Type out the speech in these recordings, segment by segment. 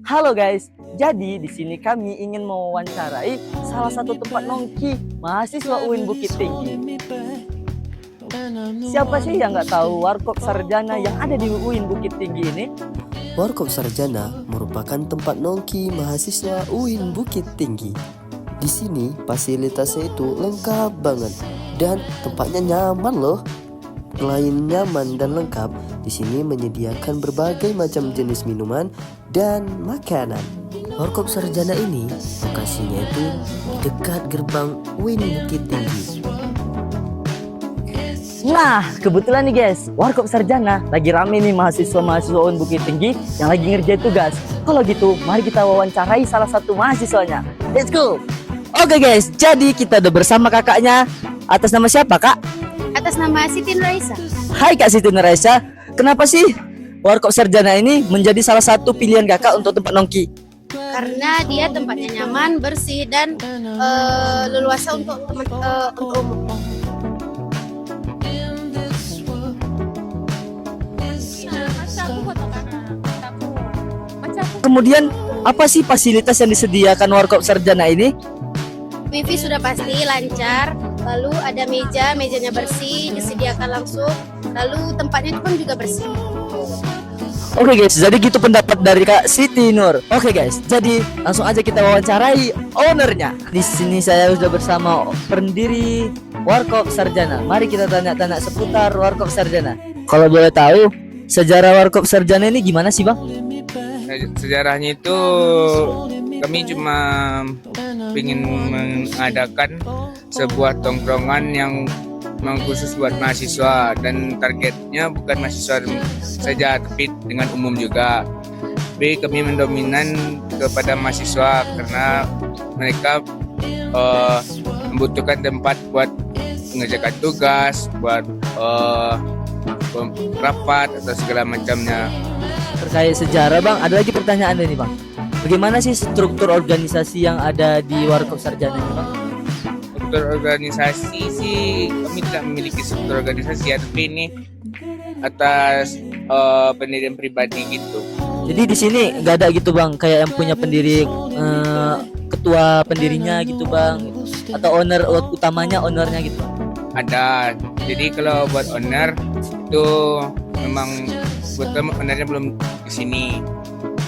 Halo guys, jadi di sini kami ingin mewawancarai salah satu tempat nongki mahasiswa UIN Bukit Tinggi. Siapa sih yang nggak tahu Warkop Sarjana yang ada di UIN Bukit Tinggi ini? Warkop Sarjana merupakan tempat nongki mahasiswa UIN Bukit Tinggi. Di sini fasilitasnya itu lengkap banget dan tempatnya nyaman loh. Selain nyaman dan lengkap, di sini menyediakan berbagai macam jenis minuman dan makanan. Warkop Sarjana ini lokasinya itu di dekat gerbang UIN Bukit Tinggi. Nah, kebetulan nih guys, Warkop Sarjana lagi rame nih mahasiswa-mahasiswa UIN Bukit Tinggi yang lagi ngerjain tugas. Kalau gitu, mari kita wawancarai salah satu mahasiswanya. Let's go! Oke guys, jadi kita udah bersama kakaknya. Atas nama siapa kak? Atas nama Siti Nuraisa. Hai Kak Siti Nuraisa, kenapa sih Warkop Sarjana ini menjadi salah satu pilihan kakak untuk tempat nongki? Karena dia tempatnya nyaman, bersih dan leluasa untuk umum. Kemudian apa sih fasilitas yang disediakan Warkop Sarjana ini? Wifi sudah pasti lancar, lalu ada mejanya bersih, disediakan langsung, lalu tempatnya pun juga bersih. Oke guys, jadi gitu pendapat dari Kak Siti Nur. Oke guys, jadi langsung aja kita wawancarai ownernya. Di sini saya sudah bersama pendiri Warkop Sarjana. Mari kita tanya-tanya seputar Warkop Sarjana. Kalau boleh tahu, sejarah Warkop Sarjana ini gimana sih bang? Sejarahnya itu kami cuma ingin mengadakan sebuah tongkrongan yang memang khusus buat mahasiswa, dan targetnya bukan mahasiswa saja tapi dengan umum juga. Tapi kami mendominan kepada mahasiswa karena mereka membutuhkan tempat buat mengerjakan tugas, buat rapat atau segala macamnya. Terkait sejarah bang, ada lagi pertanyaan nih bang. Bagaimana sih struktur organisasi yang ada di Warkop Sarjana ini bang? Struktur organisasi sih kami tidak memiliki struktur organisasi ya, tapi ini atas pendirian pribadi gitu. Jadi di sini nggak ada gitu bang, kayak yang punya pendiri, ketua pendirinya gitu bang, atau owner utamanya, ownernya gitu bang? Ada. Jadi kalau buat owner itu memang buat ownernya belum di sini.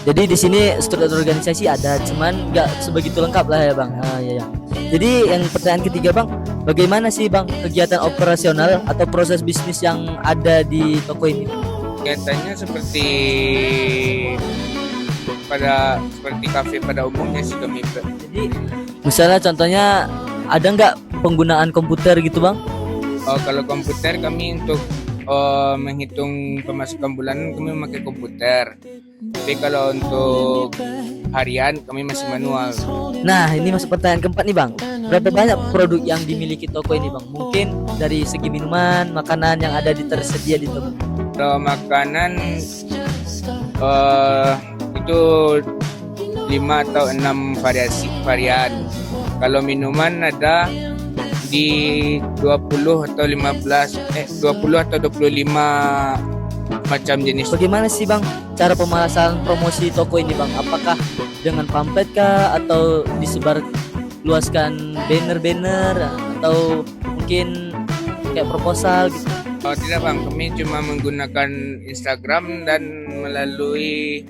Jadi di sini struktur organisasi ada, cuman nggak sebegitu lengkap lah ya bang. Ah, iya, iya. Jadi yang pertanyaan ketiga bang, bagaimana sih bang kegiatan operasional atau proses bisnis yang ada di toko ini? Kegiatannya seperti kafe pada umumnya sih kami. Jadi misalnya contohnya ada nggak penggunaan komputer gitu bang? Kalau komputer kami untuk menghitung pemasukan bulanan kami memakai komputer. Tapi kalau untuk harian kami masih manual. Nah ini masuk pertanyaan keempat nih bang. Berapa banyak produk yang dimiliki toko ini bang? Mungkin dari segi minuman, makanan yang ada tersedia di toko. Kalau makanan itu 5 atau 6 varian. Kalau minuman ada di 20 atau 25 macam jenis. Bagaimana sih bang cara pemalasan promosi toko ini bang? Apakah dengan pamflet kah, atau disebar luaskan banner-banner, atau mungkin kayak proposal gitu? Tidak bang, kami cuma menggunakan Instagram dan melalui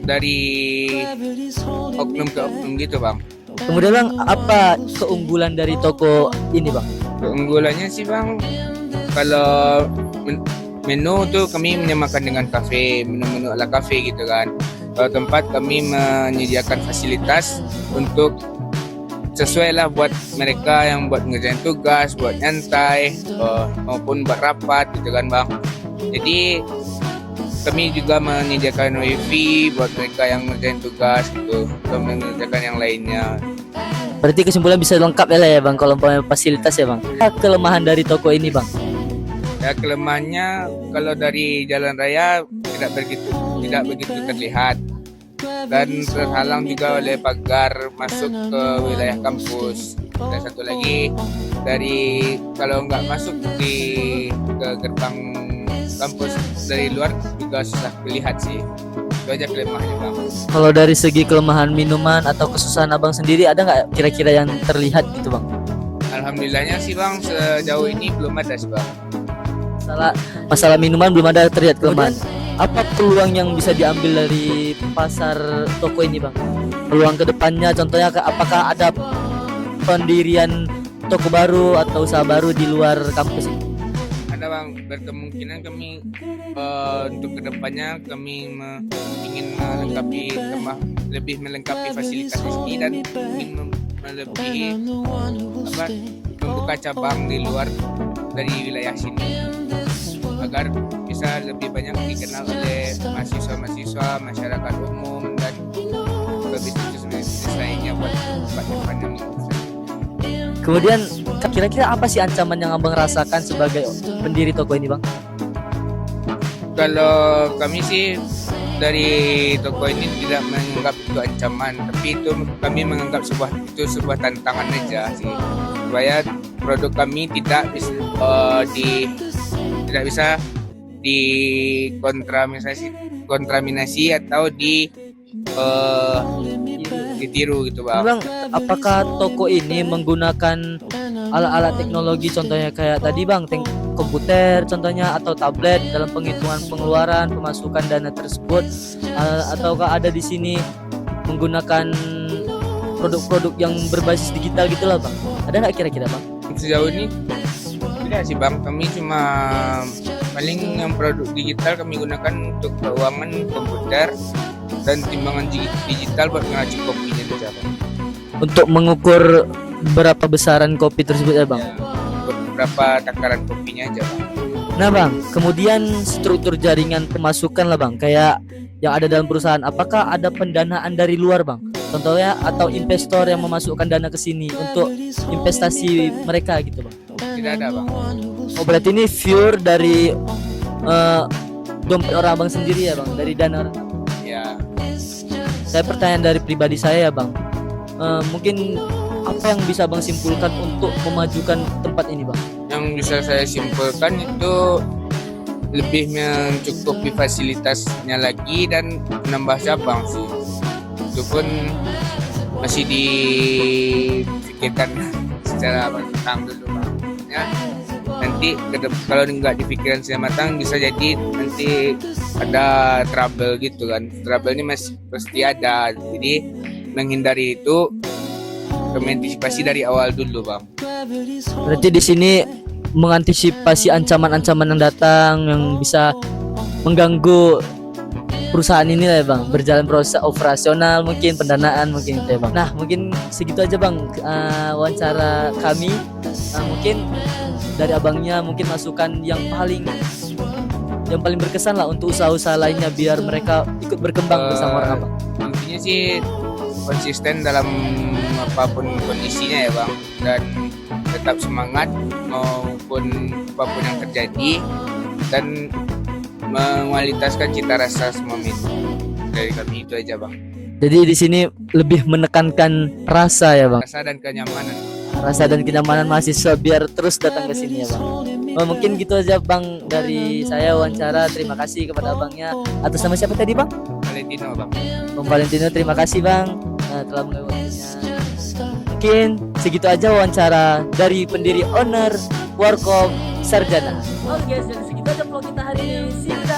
dari oknum ke oknum gitu bang. Kemudian bang, apa keunggulan dari toko ini bang? Keunggulannya sih bang, kalau menu tuh kami menyamakan dengan kafe, menu-menu ala kafe gitu kan. Kalau tempat kami menyediakan fasilitas untuk sesuai lah buat mereka yang buat ngerjain tugas, buat nyantai, maupun buat rapat gitu kan bang. Jadi kami juga menyediakan wifi buat mereka yang ngerjain tugas gitu, atau mengerjakan yang lainnya. Berarti kesimpulan bisa lengkap ya lah ya bang kalau fasilitas ya bang. Kelemahan dari toko ini bang? Ya kelemahannya kalau dari jalan raya tidak begitu terlihat, dan terhalang juga oleh pagar masuk ke wilayah kampus. Dan satu lagi, kalau nggak masuk ke gerbang kampus dari luar juga susah dilihat sih. Itu aja kelemahannya bang. Kalau dari segi kelemahan minuman atau kesusahan abang sendiri ada nggak kira-kira yang terlihat gitu bang? Alhamdulillahnya sih bang sejauh ini belum ada sih bang. Masalah minuman belum ada terlihat kelemahan. Apa peluang yang bisa diambil dari pasar toko ini bang? Peluang kedepannya contohnya apakah ada pendirian toko baru atau usaha baru di luar kampus ini? Ada bang, berkemungkinan kami untuk kedepannya kami ingin lebih melengkapi fasilitas di sini dan ingin melebihi membuka cabang di luar dari wilayah sini agar bisa lebih banyak dikenal oleh mahasiswa-mahasiswa, masyarakat umum dan bisnis lainnya buat depan yang Kemudian kira-kira apa sih ancaman yang abang rasakan sebagai pendiri toko ini bang? Kalau kami sih dari toko ini tidak menganggap itu ancaman, tapi itu kami menganggap sebuah tantangan aja sih, supaya produk kami tidak bisa dikontaminasi atau ditiru gitu bang. Bang, apakah toko ini menggunakan alat-alat teknologi contohnya kayak tadi bang, komputer contohnya atau tablet dalam penghitungan pengeluaran pemasukan dana tersebut, ataukah ada di sini menggunakan produk-produk yang berbasis digital gitulah bang? Ada nggak kira-kira bang? Sejauh ini tidak sih bang, kami cuma paling yang produk digital kami gunakan untuk keuangan komputer dan timbangan digital buat ngeracik kopinya saja bang. Untuk mengukur berapa besaran kopi tersebut ya bang? Berapa takaran kopinya aja bang. Nah bang, kemudian struktur jaringan pemasukan lah bang, kayak yang ada dalam perusahaan, apakah ada pendanaan dari luar bang? Contohnya atau investor yang memasukkan dana ke sini untuk investasi mereka gitu bang? Tidak ada bang. Oh berarti ini pure dari dompet orang abang sendiri ya bang, dari dana orang. Ya. Saya pertanyaan dari pribadi saya ya bang, mungkin apa yang bisa bang simpulkan untuk memajukan tempat ini bang? Yang bisa saya simpulkan itu lebih mencukupi fasilitasnya lagi dan menambah cabang sih. Itu pun masih dipikirkan secara matang dulu bang. Ya, nanti kalau nggak dipikirkan secara matang bisa jadi nanti ada trouble gitu kan. Trouble ini masih pasti ada. Jadi menghindari itu kami antisipasi dari awal dulu bang. Berarti di sini mengantisipasi ancaman-ancaman yang datang yang bisa mengganggu perusahaan ini lah ya bang, berjalan proses operasional mungkin pendanaan mungkin gitu ya bang. Nah mungkin segitu aja bang wawancara kami. Mungkin dari abangnya mungkin masukan yang paling berkesan lah untuk usaha-usaha lainnya biar mereka ikut berkembang bersama orang abang. Intinya sih konsisten dalam apapun kondisinya ya bang, dan tetap semangat maupun apapun yang terjadi dan mengualitaskan cita rasa semua menu dari kami. Itu aja bang. Jadi di sini lebih menekankan rasa ya bang, Rasa dan kenyamanan. rasa dan kenyamanan mahasiswa biar terus datang ke sini ya bang. Mungkin gitu aja bang dari saya wawancara. Terima kasih kepada abangnya. Atas nama siapa tadi bang? Valentino bang. Bang Valentino, terima kasih bang telah mengambil waktunya. Mungkin segitu aja wawancara dari pendiri owner Warkop Sarjana. Oke guys, jadi segitu aja vlog kita hari ini. See you.